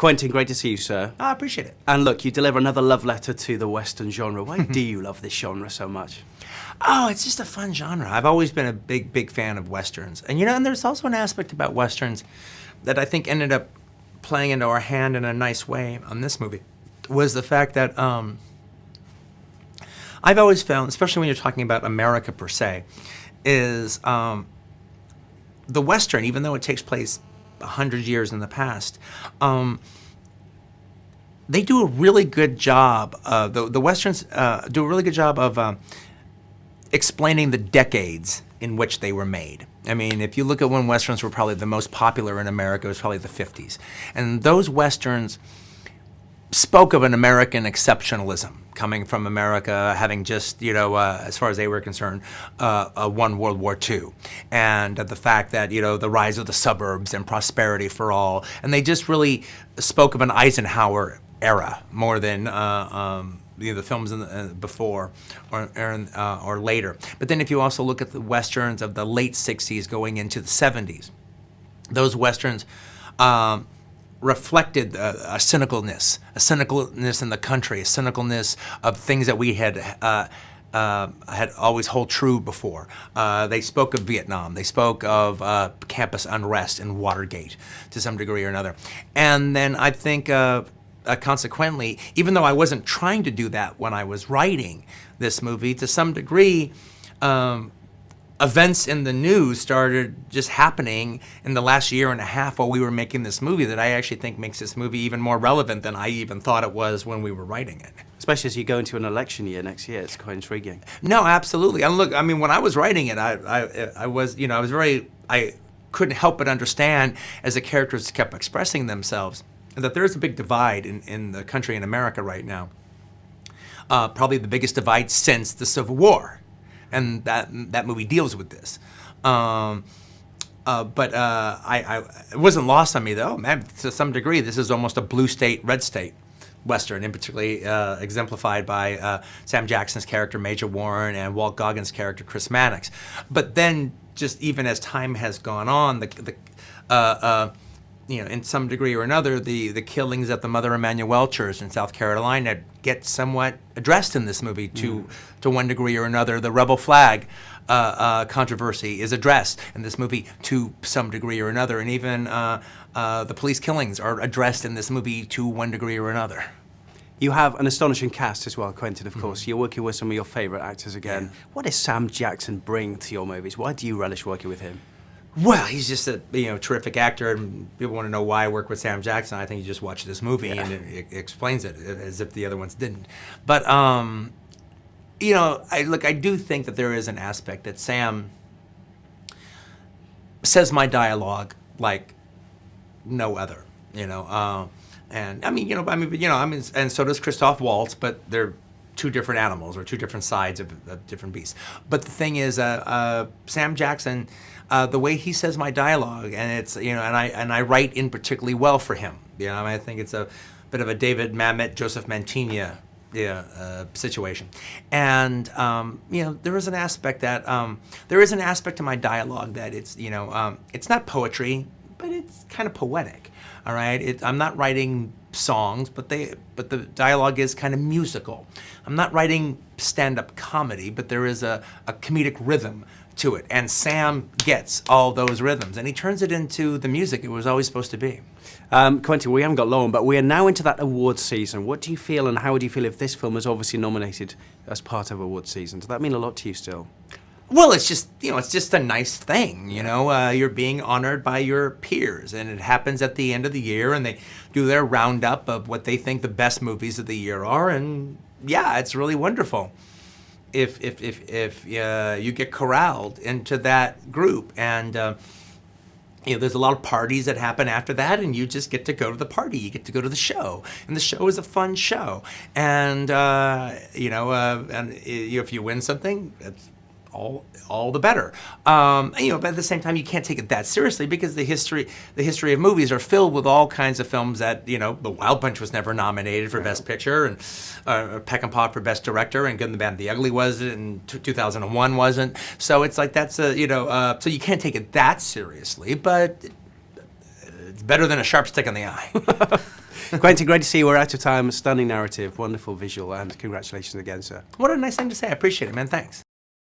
Quentin, great to see you, sir. I appreciate it. And look, you deliver another love letter to the Western genre. Why do you love this genre so much? Oh, it's just a fun genre. I've always been a big fan of Westerns. And, and there's also an aspect about Westerns that I think ended up playing into our hand in a nice way on this movie, was the fact that I've always found, especially when you're talking about America per se, is the Western, even though it takes place 100 years in the past, they do a really good job, the Westerns do a really good job of explaining the decades in which they were made. I mean, if you look at when Westerns were probably the most popular in America, it was probably the 50s. And those Westerns spoke of an American exceptionalism, coming from America having just, as far as they were concerned, won World War II. And the fact that, the rise of the suburbs and prosperity for all. And they just really spoke of an Eisenhower era more than the films before or later. But then if you also look at the Westerns of the late 60s going into the 70s, those Westerns reflected a cynicalness in the country, a cynicalness of things that we had always held true before. They spoke of Vietnam. They spoke of campus unrest and Watergate to some degree or another. And then I think consequently, even though I wasn't trying to do that when I was writing this movie, to some degree, events in the news started just happening in the last year and a half while we were making this movie that I actually think makes this movie even more relevant than I even thought it was when we were writing it. Especially as you go into an election year next year, it's quite intriguing. No, absolutely. And look, I mean, when I was writing it, I couldn't help but understand as the characters kept expressing themselves that there's a big divide in the country in America right now. Probably the biggest divide since the Civil War. And that movie deals with this. But it wasn't lost on me, though. Man, to some degree, this is almost a blue state, red state Western, and particularly exemplified by Sam Jackson's character, Major Warren, and Walt Goggins' character, Chris Mannix. But then, just even as time has gone on, in some degree or another, the killings at the Mother Emanuel Church in South Carolina get somewhat addressed in this movie to one degree or another. The rebel flag controversy is addressed in this movie to some degree or another, and even the police killings are addressed in this movie to one degree or another. You have an astonishing cast as well, Quentin, of course. You're working with some of your favourite actors again. Yeah. What does Sam Jackson bring to your movies? Why do you relish working with him? Well, he's just a terrific actor, and people want to know why I work with Sam Jackson. I think you just watch this movie and it explains it as if the other ones didn't. But I do think that there is an aspect that Sam says my dialogue like no other. And and so does Christoph Waltz, but they're two different animals or two different sides of different beasts. But the thing is, Sam Jackson. The way he says my dialogue, and it's and I write in particularly well for him. I think it's a bit of a David Mamet, Joseph Mantegna situation, and there is an aspect to my dialogue that it's not poetry, but it's kind of poetic. All right, I'm not writing songs, but the dialogue is kind of musical. I'm not writing stand-up comedy, but there is a comedic rhythm to it, and Sam gets all those rhythms, and he turns it into the music it was always supposed to be. Quentin, we haven't got long, but we are now into that awards season. What do you feel, and how do you feel if this film is obviously nominated as part of awards season? Does that mean a lot to you still? Well, it's just a nice thing, You're being honored by your peers, and it happens at the end of the year, and they do their roundup of what they think the best movies of the year are, and yeah, it's really wonderful if you get corralled into that group, and there's a lot of parties that happen after that, and you just get to go to the party. You get to go to the show, and the show is a fun show, and if you win something, it's all the better. But at the same time, you can't take it that seriously because the history of movies are filled with all kinds of films that, The Wild Bunch was never nominated for Best Picture, and Peckinpah for Best Director, and Good and the Bad and the Ugly wasn't, and 2001 wasn't. So it's like that's so you can't take it that seriously, but it's better than a sharp stick in the eye. Quentin, great to see you. We're out of time. Stunning narrative, wonderful visual, and congratulations again, sir. What a nice thing to say. I appreciate it, man. Thanks.